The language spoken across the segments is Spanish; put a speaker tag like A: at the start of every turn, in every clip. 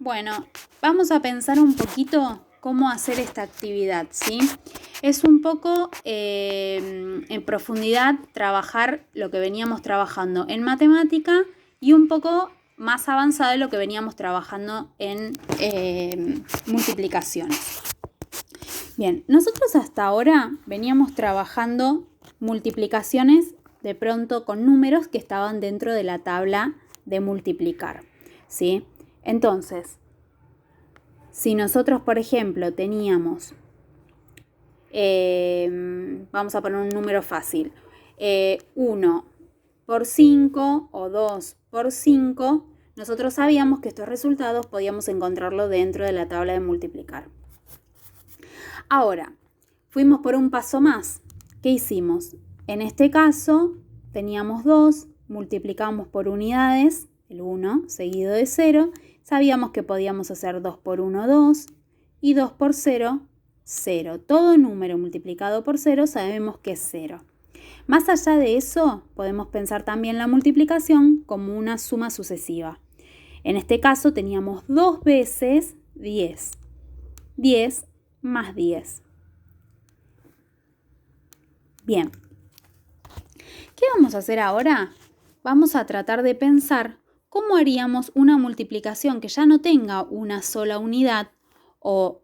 A: Bueno, vamos a pensar un poquito cómo hacer esta actividad, ¿sí? Es un poco en profundidad trabajar lo que veníamos trabajando en matemática y un poco más avanzado de lo que veníamos trabajando en multiplicaciones. Bien, nosotros hasta ahora veníamos trabajando multiplicaciones de pronto con números que estaban dentro de la tabla de multiplicar, ¿sí? Entonces, si nosotros, por ejemplo, teníamos, vamos a poner un número fácil, 1 por 5 o 2 por 5, nosotros sabíamos que estos resultados podíamos encontrarlos dentro de la tabla de multiplicar. Ahora, fuimos por un paso más. ¿Qué hicimos? En este caso, teníamos 2, multiplicamos por unidades, el 1 seguido de 0. Sabíamos que podíamos hacer 2 por 1, 2, y 2 por 0, 0. Todo número multiplicado por 0 sabemos que es 0. Más allá de eso, podemos pensar también la multiplicación como una suma sucesiva. En este caso teníamos 2 veces 10. 10 más 10. Bien. ¿Qué vamos a hacer ahora? Vamos a tratar de pensar cómo haríamos una multiplicación que ya no tenga una sola unidad o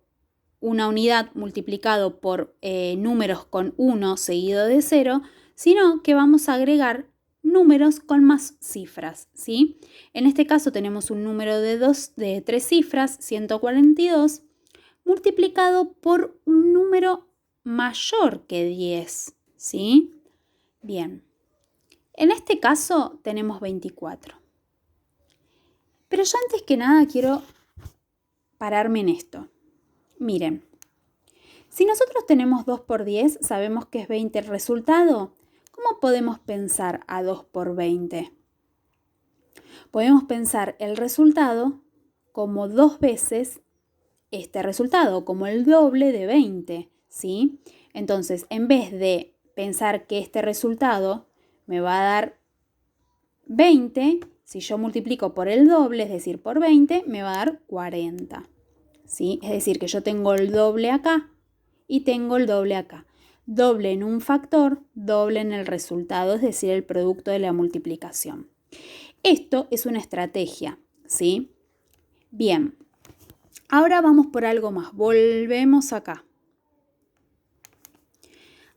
A: una unidad multiplicado por números con 1 seguido de 0, sino que vamos a agregar números con más cifras, ¿sí? En este caso tenemos un número de 3 cifras, 142, multiplicado por un número mayor que 10, ¿sí? Bien. En este caso tenemos 24. Pero yo antes que nada quiero pararme en esto. Miren, si nosotros tenemos 2 por 10, sabemos que es 20 el resultado. ¿Cómo podemos pensar a 2 por 20? Podemos pensar el resultado como 2 veces este resultado, como el doble de 20, ¿sí? Entonces, en vez de pensar que este resultado me va a dar 20, si yo multiplico por el doble, es decir, por 20, me va a dar 40. ¿Sí? Es decir, que yo tengo el doble acá y tengo el doble acá. Doble en un factor, doble en el resultado, es decir, el producto de la multiplicación. Esto es una estrategia, ¿sí? Bien, ahora vamos por algo más. Volvemos acá.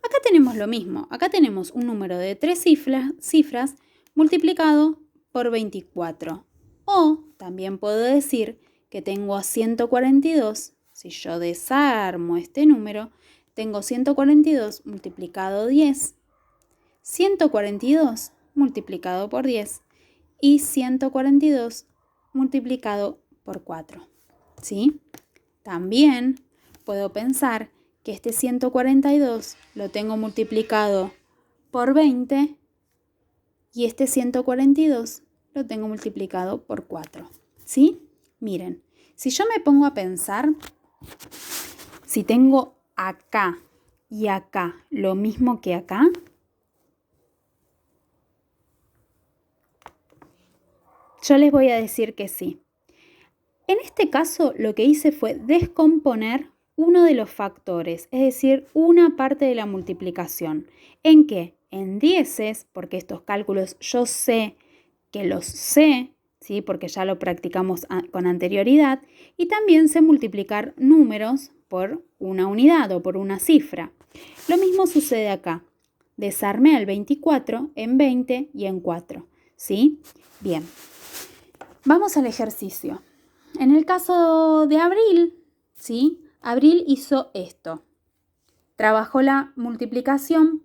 A: Acá tenemos lo mismo. Acá tenemos un número de 3 cifras multiplicado por 24. O también puedo decir que tengo a 142, si yo desarmo este número, tengo 142 multiplicado 10, 142 multiplicado por 10 y 142 multiplicado por 4. ¿Sí? También puedo pensar que este 142 lo tengo multiplicado por 20 y este 142 lo tengo multiplicado por 4. ¿Sí? Miren, si yo me pongo a pensar, si tengo acá y acá lo mismo que acá, yo les voy a decir que sí. En este caso, lo que hice fue descomponer uno de los factores, es decir, una parte de la multiplicación. ¿En qué? En dieces, porque estos cálculos yo sé que los sé, ¿sí? Porque ya lo practicamos con anterioridad, y también sé multiplicar números por una unidad o por una cifra. Lo mismo sucede acá. Desarmé el 24 en 20 y en 4, ¿sí? Bien, vamos al ejercicio. En el caso de Abril, ¿sí? Abril hizo esto. Trabajó la multiplicación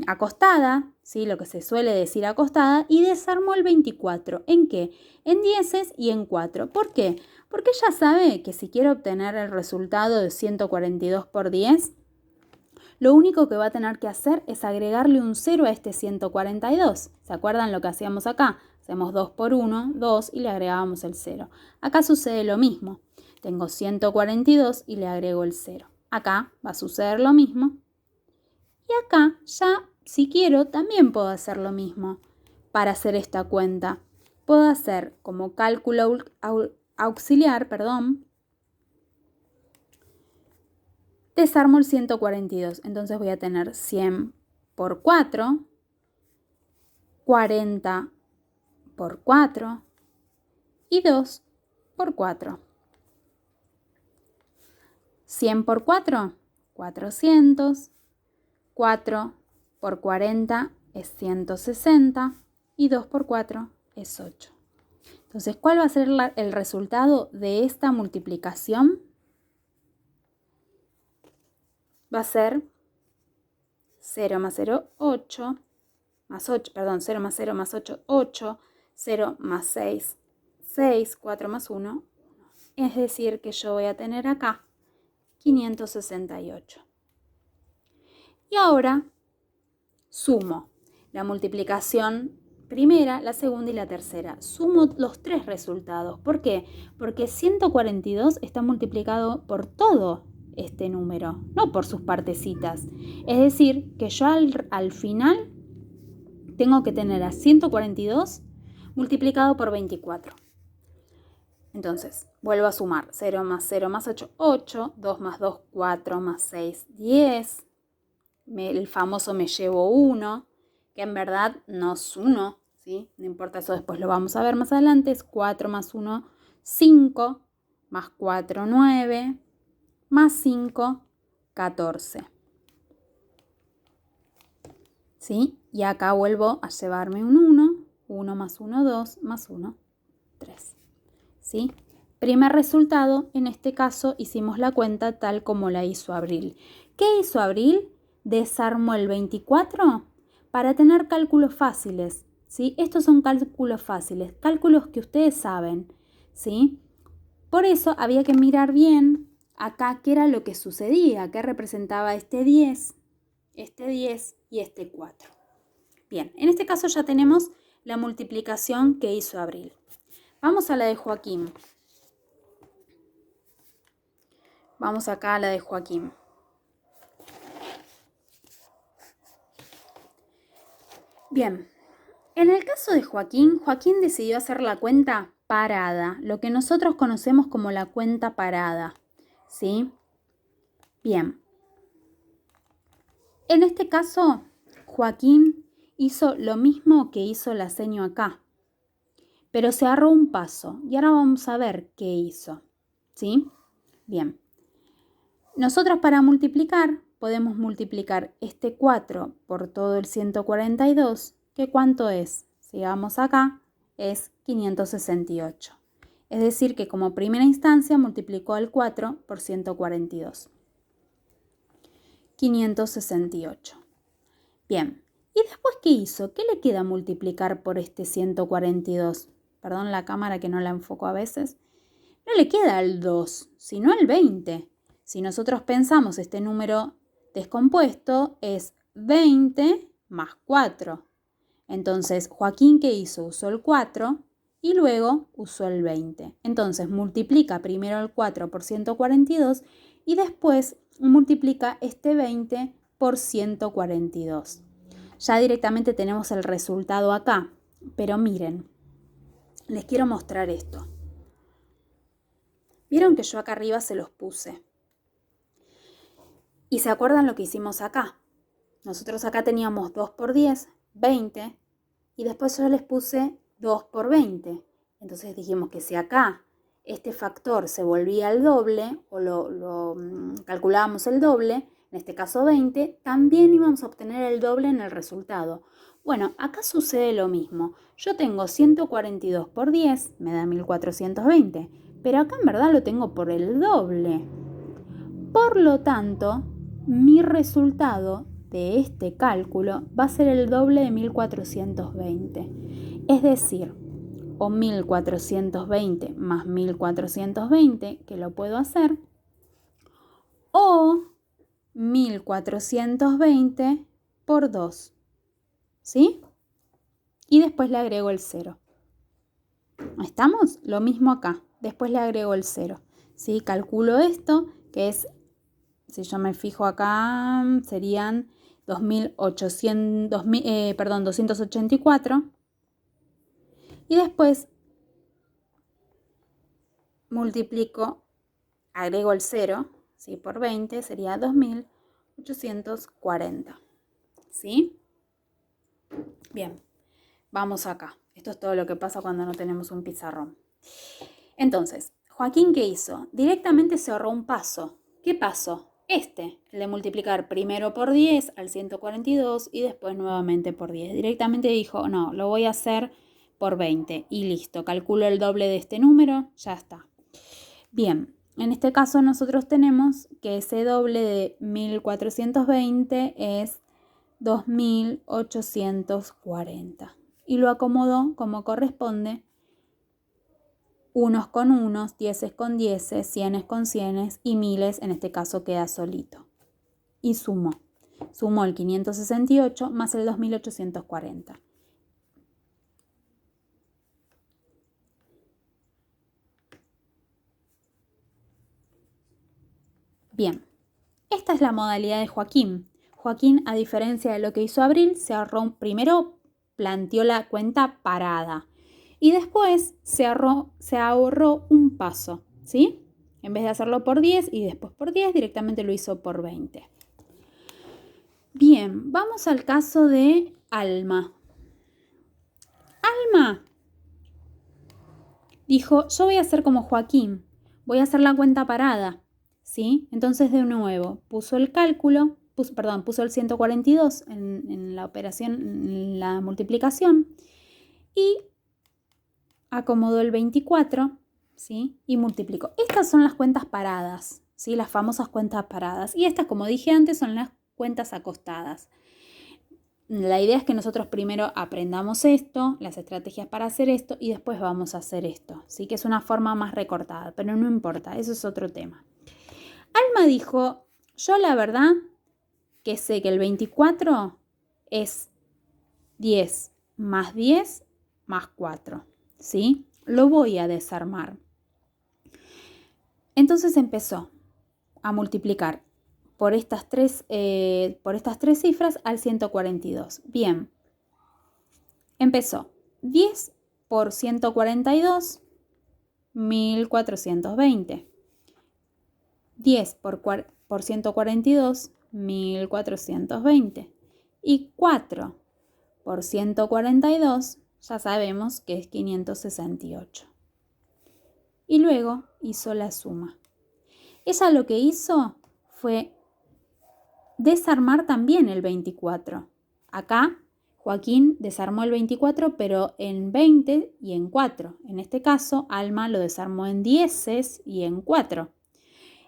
A: acostada, ¿sí? Lo que se suele decir acostada, y desarmó el 24. ¿En qué? En dieces y en 4. ¿Por qué? Porque ella sabe que si quiere obtener el resultado de 142 por 10, lo único que va a tener que hacer es agregarle un 0 a este 142. ¿Se acuerdan lo que hacíamos acá? Hacemos 2 por 1, 2 y le agregábamos el 0. Acá sucede lo mismo. Tengo 142 y le agrego el 0. Acá va a suceder lo mismo. Y acá ya, si quiero, también puedo hacer lo mismo para hacer esta cuenta. Puedo hacer como cálculo auxiliar, desarmo el 142. Entonces voy a tener 100 por 4, 40 por 4 y 2 por 4. 100 por 4, 400. 4 por 40 es 160 y 2 por 4 es 8. Entonces, ¿cuál va a ser el resultado de esta multiplicación? Va a ser 0 más 0, 8, más 8, perdón, 0 más 0 más 8, 8, 0 más 6, 6, 4 más 1, 1. Es decir, que yo voy a tener acá 568. Y ahora sumo la multiplicación primera, la segunda y la tercera. Sumo los tres resultados. ¿Por qué? Porque 142 está multiplicado por todo este número, no por sus partecitas. Es decir, que yo al final tengo que tener a 142 multiplicado por 24. Entonces, vuelvo a sumar. 0 más 8, 8. 2 más 2, 4 más 6, 10. El famoso me llevo 1, que en verdad no es 1, ¿sí? No importa, eso después lo vamos a ver más adelante. Es 4 más 1, 5, más 4, 9, más 5, 14. ¿Sí? Y acá vuelvo a llevarme un 1. 1 más 1, 2, más 1, 3. ¿Sí? Primer resultado, en este caso hicimos la cuenta tal como la hizo Abril. ¿Qué hizo Abril? Desarmó el 24 para tener cálculos fáciles, ¿sí? Estos son cálculos fáciles, cálculos que ustedes saben, ¿sí? Por eso había que mirar bien acá qué era lo que sucedía, qué representaba este 10 y este 4. Bien, en este caso ya tenemos la multiplicación que hizo Abril. Vamos a la de Joaquín. Vamos acá a la de Joaquín. Bien, en el caso de Joaquín, Joaquín decidió hacer la cuenta parada, lo que nosotros conocemos como la cuenta parada, ¿sí? Bien. En este caso, Joaquín hizo lo mismo que hizo la seño acá, pero se ahorró un paso y ahora vamos a ver qué hizo, ¿sí? Bien. Nosotros para multiplicar podemos multiplicar este 4 por todo el 142, que ¿cuánto es? Si vamos acá, es 568. Es decir, que como primera instancia multiplicó el 4 por 142. 568. Bien, ¿y después qué hizo? ¿Qué le queda multiplicar por este 142? Perdón la cámara que no la enfoco a veces. No le queda el 2, sino el 20. Si nosotros pensamos este número descompuesto es 20 más 4. Entonces, Joaquín, ¿qué hizo? Usó el 4 y luego usó el 20. Entonces, multiplica primero el 4 por 142 y después multiplica este 20 por 142. Ya directamente tenemos el resultado acá, pero miren, les quiero mostrar esto. Vieron que yo acá arriba se los puse. ¿Y se acuerdan lo que hicimos acá? Nosotros acá teníamos 2 por 10, 20, y después yo les puse 2 por 20. Entonces dijimos que si acá este factor se volvía el doble, o lo calculábamos el doble, en este caso 20, también íbamos a obtener el doble en el resultado. Bueno, acá sucede lo mismo. Yo tengo 142 por 10, me da 1420, pero acá en verdad lo tengo por el doble. Por lo tanto, mi resultado de este cálculo va a ser el doble de 1420. Es decir, o 1420 más 1420, que lo puedo hacer, o 1420 por 2. ¿Sí? Y después le agrego el 0. ¿Estamos? Lo mismo acá. Después le agrego el 0. ¿Sí? Calculo esto, que es, si yo me fijo acá, serían 284. Y después multiplico, agrego el 0, ¿sí? Por 20 sería 2840, ¿sí? Bien, vamos acá. Esto es todo lo que pasa cuando no tenemos un pizarrón. Entonces, Joaquín, ¿qué hizo? Directamente se ahorró un paso. ¿Qué paso? El de multiplicar primero por 10 al 142 y después nuevamente por 10. Directamente dijo, no, lo voy a hacer por 20 y listo. Calculo el doble de este número, ya está. Bien, en este caso nosotros tenemos que ese doble de 1420 es 2840 y lo acomodó como corresponde, unos con unos, dieces con dieces, cienes con cienes y miles, en este caso queda solito. Y sumó el 568 más el 2840. Bien, esta es la modalidad de Joaquín. Joaquín, a diferencia de lo que hizo Abril, primero planteó la cuenta parada y después se ahorró un paso, ¿sí? En vez de hacerlo por 10 y después por 10, directamente lo hizo por 20. Bien, vamos al caso de Alma. Alma dijo, yo voy a hacer como Joaquín, voy a hacer la cuenta parada, ¿sí? Entonces de nuevo puso el cálculo, puso el 142 en la operación, en la multiplicación y acomodó el 24, ¿sí? Y multiplicó. Estas son las cuentas paradas, ¿sí? Las famosas cuentas paradas. Y estas, como dije antes, son las cuentas acostadas. La idea es que nosotros primero aprendamos esto, las estrategias para hacer esto y después vamos a hacer esto. Sí que es una forma más recortada, pero no importa, eso es otro tema. Alma dijo, yo la verdad que sé que el 24 es 10 más 10 más 4, ¿sí? Lo voy a desarmar. Entonces empezó a multiplicar por estas tres cifras al 142. Bien, empezó 10 por 142, 1420. 10 por 142, 1420. Y 4 por 142, ya sabemos que es 568. Y luego hizo la suma. Ella lo que hizo fue desarmar también el 24. Acá Joaquín desarmó el 24, pero en 20 y en 4. En este caso, Alma lo desarmó en 10 y en 4.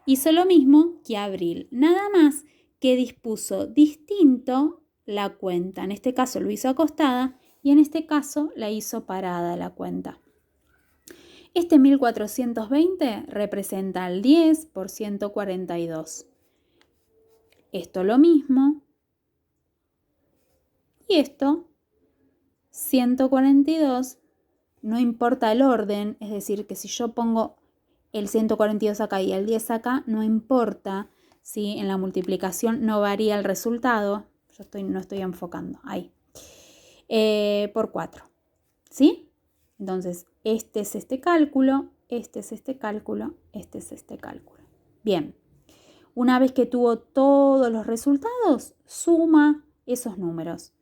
A: Hizo lo mismo que Abril, nada más que dispuso distinto la cuenta. En este caso lo hizo acostada y en este caso la hizo parada la cuenta. Este 1420 representa el 10 por 142. Esto lo mismo. Y esto, 142, no importa el orden, es decir, que si yo pongo el 142 acá y el 10 acá, no importa, ¿sí? En la multiplicación no varía el resultado. No estoy enfocando, ahí. Por 4, ¿sí? Entonces, este es este cálculo, este es este cálculo, este es este cálculo. Bien, una vez que tuvo todos los resultados, suma esos números.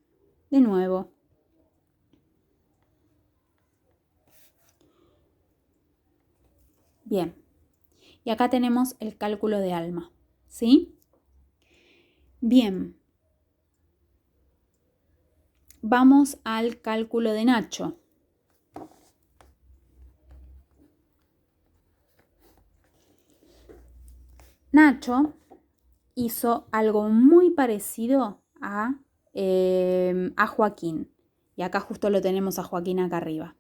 A: De nuevo. Bien, y acá tenemos el cálculo de Alma, ¿sí? Bien, vamos al cálculo de Nacho. Nacho hizo algo muy parecido a Joaquín. Y acá justo lo tenemos a Joaquín acá arriba.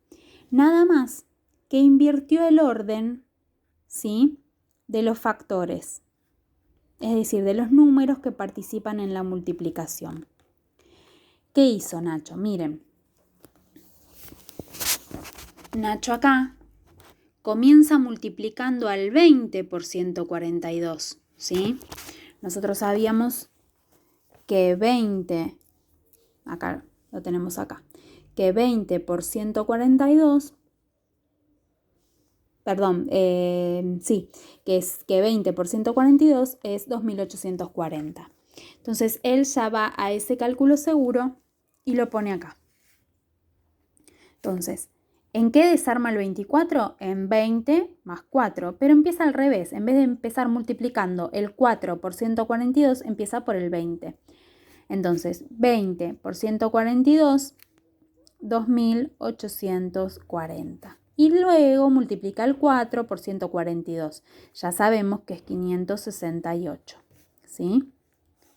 A: Nada más que invirtió el orden, ¿sí? De los factores. Es decir, de los números que participan en la multiplicación. ¿Qué hizo Nacho? Miren. Nacho acá comienza multiplicando al 20 por 142, ¿sí? Nosotros sabíamos que 20, acá lo tenemos acá, que 20 por 142, perdón, sí, que es que 20 por 142 es 2840. Entonces él ya va a ese cálculo seguro y lo pone acá. Entonces, ¿en qué desarma el 24? En 20 más 4, pero empieza al revés. En vez de empezar multiplicando el 4 por 142, empieza por el 20. Entonces, 20 por 142, 2840. Y luego multiplica el 4 por 142. Ya sabemos que es 568. ¿Sí?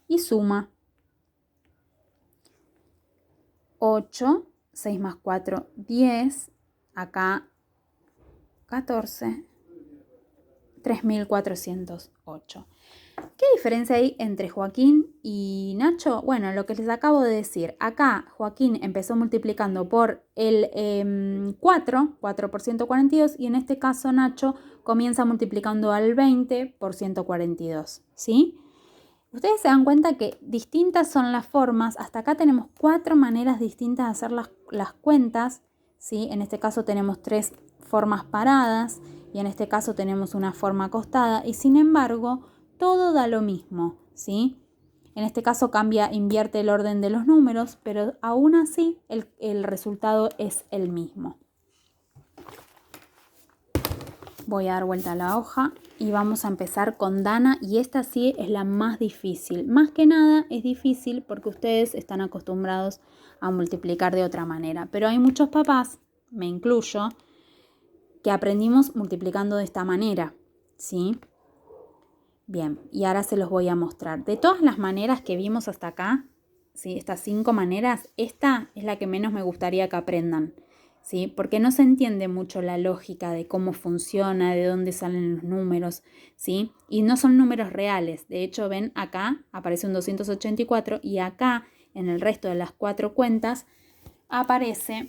A: Y suma 8, 6 más 4, 10. Acá 14, 3408. ¿Qué diferencia hay entre Joaquín y Nacho? Bueno, lo que les acabo de decir. Acá Joaquín empezó multiplicando por el 4 por 142, y en este caso Nacho comienza multiplicando al 20 por 142, ¿sí? Ustedes se dan cuenta que distintas son las formas. Hasta acá tenemos 4 maneras distintas de hacer las cuentas, ¿sí? En este caso tenemos 3 formas paradas y en este caso tenemos una forma acostada, y sin embargo todo da lo mismo, ¿sí? En este caso invierte el orden de los números, pero aún así el resultado es el mismo. Voy a dar vuelta a la hoja y vamos a empezar con Dana, y esta sí es la más difícil. Más que nada es difícil porque ustedes están acostumbrados a multiplicar de otra manera, pero hay muchos papás, me incluyo, que aprendimos multiplicando de esta manera, ¿sí? Bien, y ahora se los voy a mostrar. De todas las maneras que vimos hasta acá, ¿sí? Estas 5 maneras, esta es la que menos me gustaría que aprendan, ¿sí? Porque no se entiende mucho la lógica de cómo funciona, de dónde salen los números, ¿sí? Y no son números reales. De hecho, ven acá aparece un 284 y acá en el resto de las 4 cuentas aparece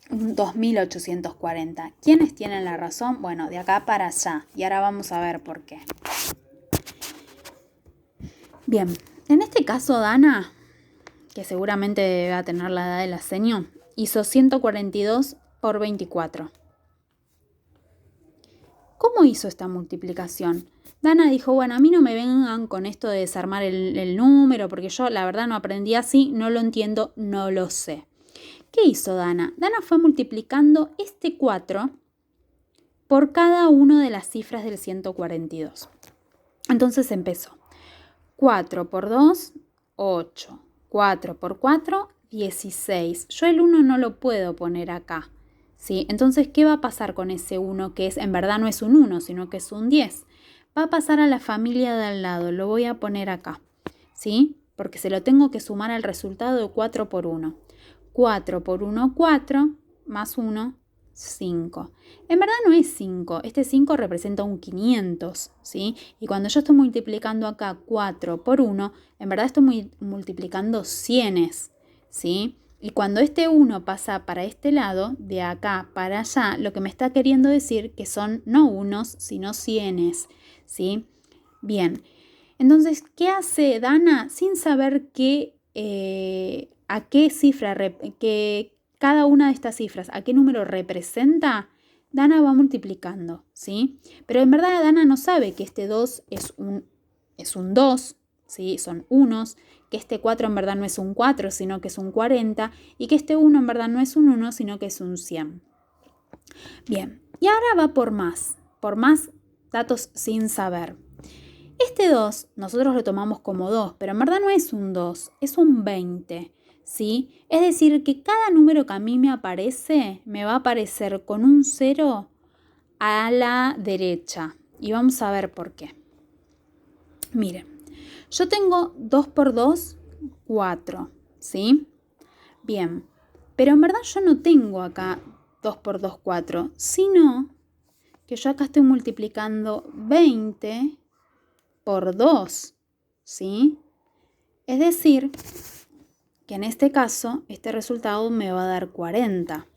A: un 2840. ¿Quiénes tienen la razón? Bueno, de acá para allá. Y ahora vamos a ver por qué. Bien, en este caso Dana, que seguramente va a tener la edad de la seño, hizo 142 por 24. ¿Cómo hizo esta multiplicación? Dana dijo, bueno, a mí no me vengan con esto de desarmar el número, porque yo la verdad no aprendí así, no lo entiendo, no lo sé. ¿Qué hizo Dana? Dana fue multiplicando este 4 por cada una de las cifras del 142. Entonces empezó. 4 por 2, 8. 4 por 4, 16. Yo el 1 no lo puedo poner acá, ¿sí? Entonces, ¿qué va a pasar con ese 1 que en verdad no es un 1, sino que es un 10? Va a pasar a la familia de al lado, lo voy a poner acá, ¿sí? Porque se lo tengo que sumar al resultado de 4 por 1. 4 por 1, 4, más 1, 5. En verdad no es 5, este 5 representa un 500, ¿sí? Y cuando yo estoy multiplicando acá 4 por 1, en verdad estoy multiplicando cienes, ¿sí? Y cuando este 1 pasa para este lado, de acá para allá, lo que me está queriendo decir que son no unos, sino cienes, ¿sí? Bien, entonces, ¿qué hace Dana sin saber a qué cifra, que cada una de estas cifras, a qué número representa? Dana va multiplicando, ¿sí? Pero en verdad Dana no sabe que este 2 es un 2, ¿sí? Son unos, que este 4 en verdad no es un 4, sino que es un 40, y que este 1 en verdad no es un 1, sino que es un 100. Bien, y ahora va por más datos sin saber. Este 2 nosotros lo tomamos como 2, pero en verdad no es un 2, es un 20, ¿sí? Es decir, que cada número que a mí me aparece, me va a aparecer con un 0 a la derecha. Y vamos a ver por qué. Miren, yo tengo 2 por 2, 4, ¿sí? Bien, pero en verdad yo no tengo acá 2 por 2, 4, sino que yo acá estoy multiplicando 20 por 2, ¿sí? Es decir, que en este caso, este resultado me va a dar 40.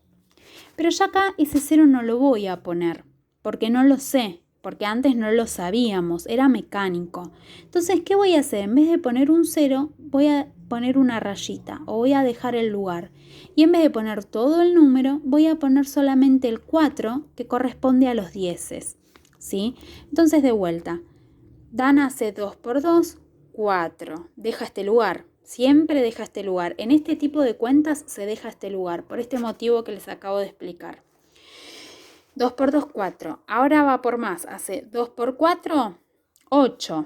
A: Pero ya acá ese 0 no lo voy a poner, porque no lo sé, porque antes no lo sabíamos, era mecánico. Entonces, ¿qué voy a hacer? En vez de poner un 0, voy a poner una rayita o voy a dejar el lugar. Y en vez de poner todo el número, voy a poner solamente el 4 que corresponde a los dieces, ¿sí? Entonces, de vuelta, Dana hace 2 por 2, 4. Deja este lugar. Siempre deja este lugar. En este tipo de cuentas se deja este lugar, por este motivo que les acabo de explicar. 2 por 2, 4. Ahora va por más. Hace 2 por 4, 8.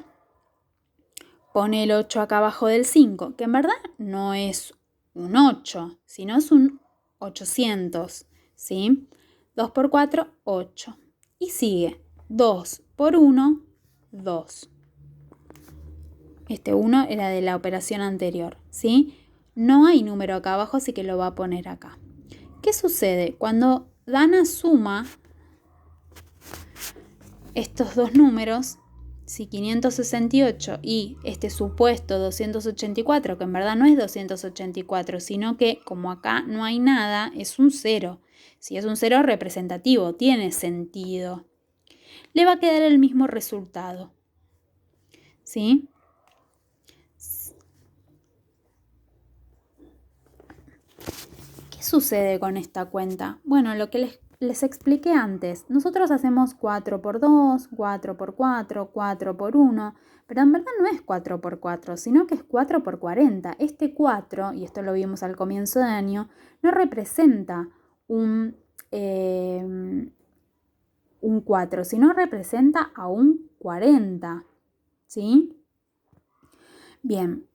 A: Pone el 8 acá abajo del 5, que en verdad no es un 8, sino es un 800, ¿sí? 2 por 4, 8. Y sigue. 2 por 1, 2. Este 1 era de la operación anterior, ¿sí? No hay número acá abajo, así que lo va a poner acá. ¿Qué sucede? Cuando Dana suma estos dos números, si 568 y este supuesto 284, que en verdad no es 284, sino que como acá no hay nada, es un 0. Si es un 0 representativo, tiene sentido. Le va a quedar el mismo resultado, ¿sí? ¿Qué sucede con esta cuenta? Bueno, lo que les expliqué antes. Nosotros hacemos 4 por 2, 4 por 4, 4 por 1, pero en verdad no es 4 por 4, sino que es 4 por 40. Este 4, y esto lo vimos al comienzo de año, no representa un 4, sino representa a un 40, ¿sí? Bien,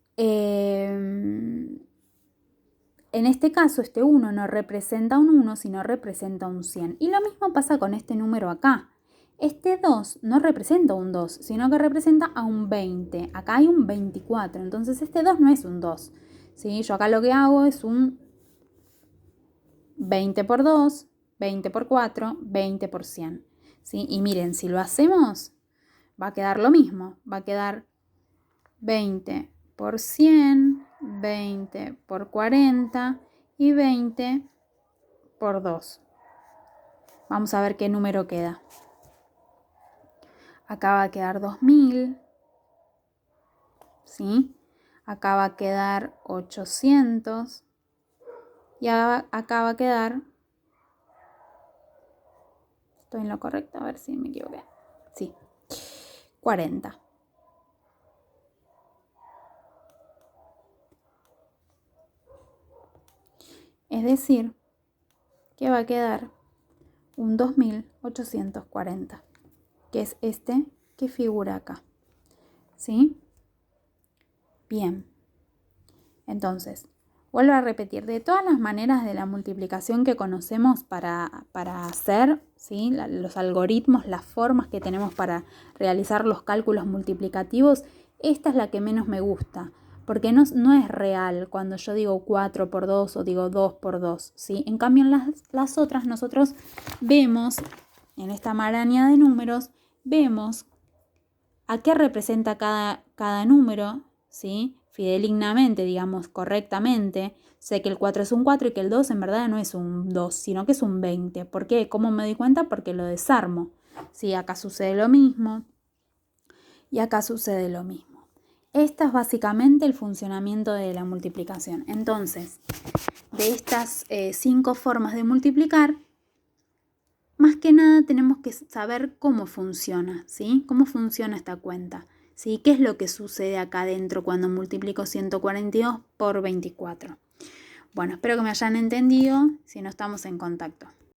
A: en este caso, este 1 no representa un 1, sino representa un 100. Y lo mismo pasa con este número acá. Este 2 no representa un 2, sino que representa a un 20. Acá hay un 24, entonces este 2 no es un 2. ¿Sí? Yo acá lo que hago es un 20 por 2, 20 por 4, 20 por 100. ¿Sí? Y miren, si lo hacemos, va a quedar lo mismo. Va a quedar 20 por 100, 20 por 40 y 20 por 2. Vamos a ver qué número queda. Acá va a quedar 2000, ¿sí? Acá va a quedar 800 y acá va a quedar, estoy en lo correcto, a ver si me equivoqué, sí, 40. Es decir, que va a quedar un 2840, que es este que figura acá, ¿sí? Bien, entonces, vuelvo a repetir, de todas las maneras de la multiplicación que conocemos para hacer, ¿sí? Los algoritmos, las formas que tenemos para realizar los cálculos multiplicativos, esta es la que menos me gusta, porque no es real cuando yo digo 4 por 2 o digo 2 por 2, ¿sí? En cambio, en las otras nosotros vemos, en esta maraña de números, vemos a qué representa cada número, ¿sí? Fidedignamente, digamos, correctamente. Sé que el 4 es un 4 y que el 2 en verdad no es un 2, sino que es un 20. ¿Por qué? ¿Cómo me doy cuenta? Porque lo desarmo. Sí, acá sucede lo mismo y acá sucede lo mismo. Este es básicamente el funcionamiento de la multiplicación. Entonces, de estas 5 formas de multiplicar, más que nada tenemos que saber cómo funciona, ¿sí? Cómo funciona esta cuenta, ¿sí? ¿Qué es lo que sucede acá adentro cuando multiplico 142 por 24? Bueno, espero que me hayan entendido. Si no, estamos en contacto.